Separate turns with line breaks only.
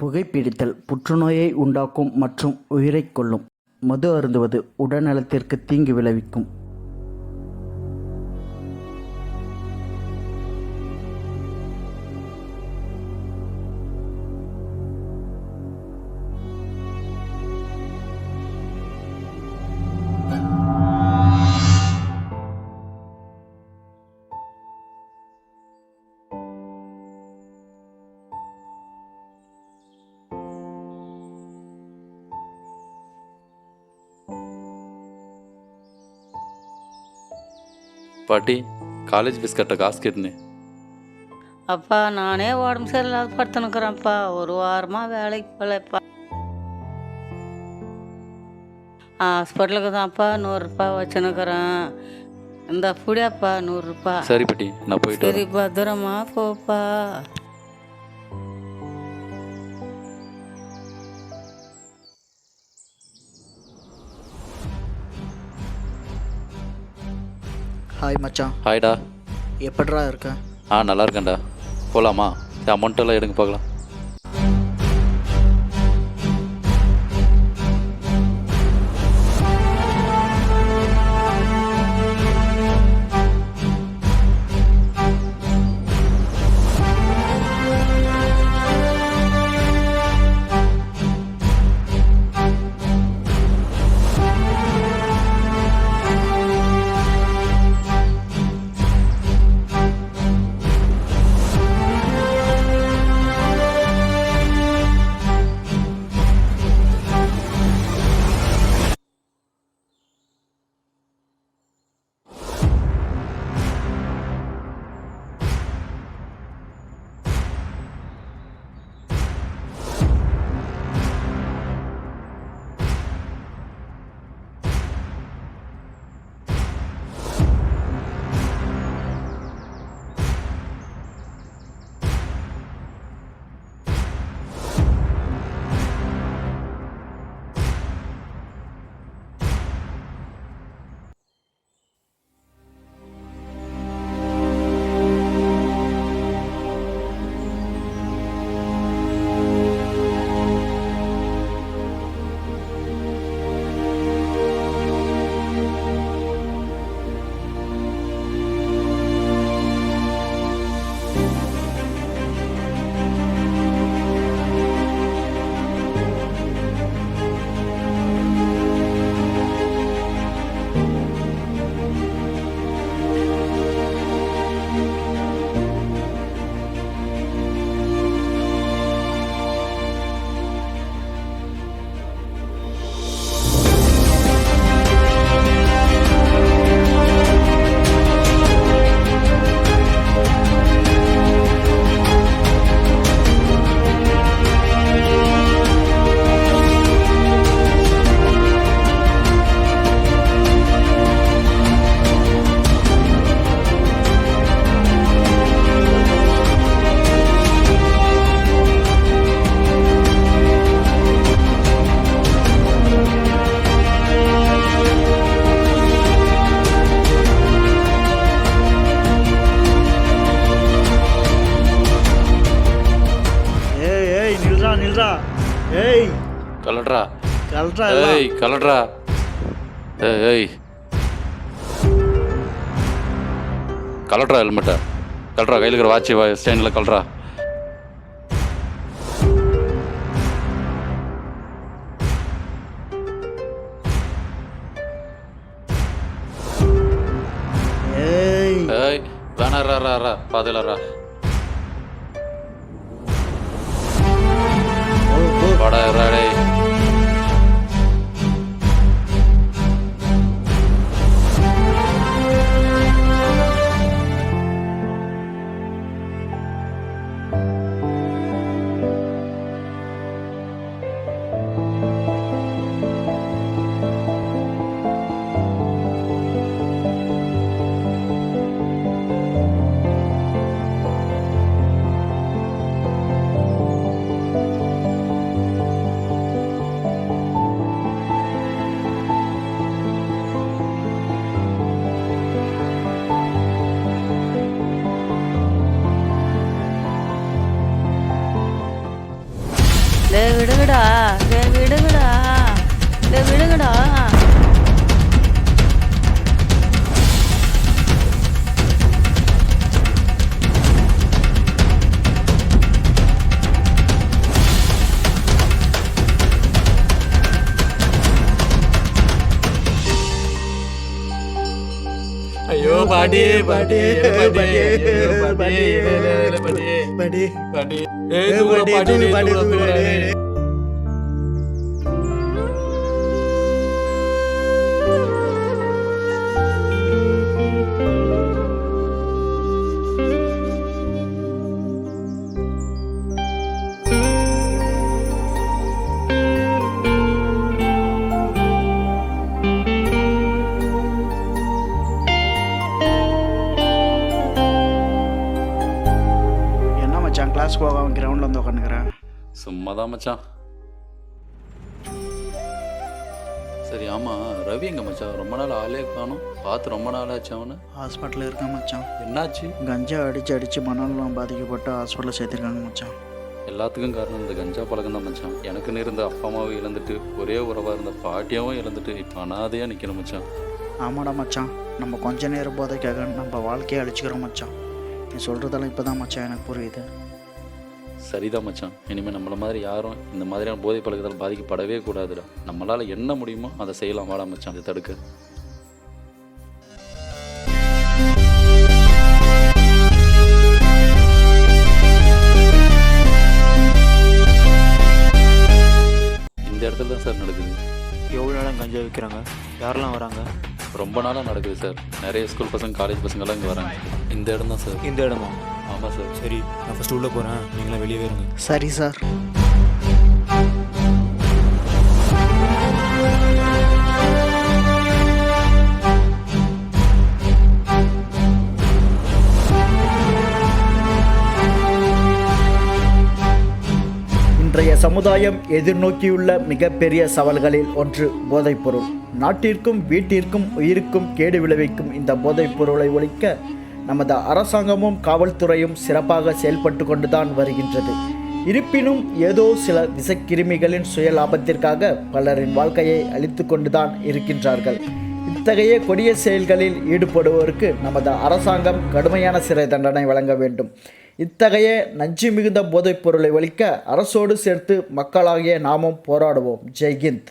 புகைப்பிடித்தல் புற்றுநோயை உண்டாக்கும் மற்றும் உயிரைக் கொல்லும். மது அருந்துவது உடல்நலத்திற்கு தீங்கு விளைவிக்கும்.
பாட்டி, காலேஜ் ஃபீஸ் கட்ட காசு கேட்டுனே.
அப்பா நானே உடம்பு சரியில்லாத படுத்துனுக்குறேன்ப்பா. ஒரு வாரமாக வேலைக்கு போகலப்பா. ஹாஸ்பிட்டலுக்கு தான்ப்பா 100 ரூபாய் வச்சுனுக்குறேன். இந்த புடியாப்பா 100 ரூபாய்.
சரி பாட்டி, நான் போயிட்டு
சரி பத்திரமா போப்பா.
ஹாய் மச்சான்,
ஹாய்டா.
எப்படிடா இருக்க?
நல்லா இருக்கேன்டா. போகலாமா? அமௌண்ட்டெல்லாம் எடுங்க பார்க்கலாம்.
ஏய்
கலட்ரா.
கல்றா
ஏய் கலட்ரா. ஏய் கலட்ரா ஹெல்மெட்டை. கலட்ரா, கையில் இருக்கிற வாட்சி ஸ்டாண்டில் கலட்ரா.
ஏய்
ஏய் வேணாரா பாதுலரா. வாடா டேய்.
விடுங்கடா, விடுங்கடா, விடுங்கடா.
ஐயோ பாட்டி பாட்டி பாட்டி பாட்டி பாட்டி பாட்டி பாட்டி
என்ன மச்சான் கிளாஸ் போகாம கிரவுண்டில் வந்து உட்காந்துக்கிறேன்.
சும்மா தான் மச்சான். சரி ஆமாம், ரவி எங்க மச்சான்? ரொம்ப நாள் ஆளே காணும், பார்த்து ரொம்ப நாள் ஆச்சு. அவனு
ஹாஸ்பிட்டலில் இருக்கேன் மச்சான்.
என்னாச்சு?
கஞ்சா அடித்து மனநலம் பாதிக்கப்பட்டு ஹாஸ்பிட்டலில் சேர்த்துருக்காங்க மச்சான்.
எல்லாத்துக்கும் காரணம் இந்த கஞ்சா பழக்கம் தான் மச்சான். எனக்குன்னு இருந்த அப்பா அம்மாவை இழந்துட்டு, ஒரே உறவாக இருந்த பாட்டியாவும் இழந்துட்டு, இப்போ அனாதையாக நிற்கணும் மச்சான்.
ஆமாடா மச்சான், நம்ம கொஞ்ச நேரம் போதைக்காக நம்ம வாழ்க்கையை அழிச்சிக்கிறோம் மச்சான். நீ சொல்கிறதெல்லாம் இப்போ தான் மச்சான் எனக்கு புரியுது.
சரிதான் மச்சான், இனிமேல் நம்மள மாதிரி யாரும் இந்த மாதிரியான போதை பழக்கத்தால் பாதிக்கப்படவே கூடாதுடா. நம்மளால் என்ன முடியுமோ அதை செய்யலாம். வாடா மச்சான், அதை தடுக்க. இந்த இடத்துல தான் சார் நடக்குது.
எவ்வளோ நேரம் கஞ்சா விற்கிறாங்க? யாரெல்லாம் வராங்க?
ரொம்ப நாளாக நடக்குது சார். நிறைய ஸ்கூல் பசங்க, காலேஜ் பசங்கள்லாம் இங்கே வராங்க. இந்த இடம் தான் சார்.
இந்த இடமா?
ஆமாம் சார்.
சரி, நான் ஃபஸ்ட்டு உள்ளே போகிறேன், நீங்களாம் வெளியே இருங்க.
சரி சார். இன்றைய சமுதாயம் எதிர்நோக்கியுள்ள மிகப்பெரிய சவால்களில் ஒன்று போதைப்பொருள். நாட்டிற்கும் வீட்டிற்கும் உயிருக்கும் கேடு விளைவிக்கும் இந்த போதைப் பொருளை ஒழிக்க நமது அரசாங்கமும் காவல்துறையும் சிறப்பாக செயல்பட்டு கொண்டுதான் வருகின்றது. இருப்பினும் ஏதோ சில விஷக்கிருமிகளின் சுய லாபத்திற்காக பலரின் வாழ்க்கையை அழித்து கொண்டுதான் இருக்கின்றார்கள். இத்தகைய கொடிய செயல்களில் ஈடுபடுவோருக்கு நமது அரசாங்கம் கடுமையான சிறை தண்டனை வழங்க வேண்டும். இத்தகைய நஞ்சு மிகுந்த போதைப் பொருளை ஒழிக்க அரசோடு சேர்த்து மக்களாகிய நாமும் போராடுவோம். ஜெய்ஹிந்த்.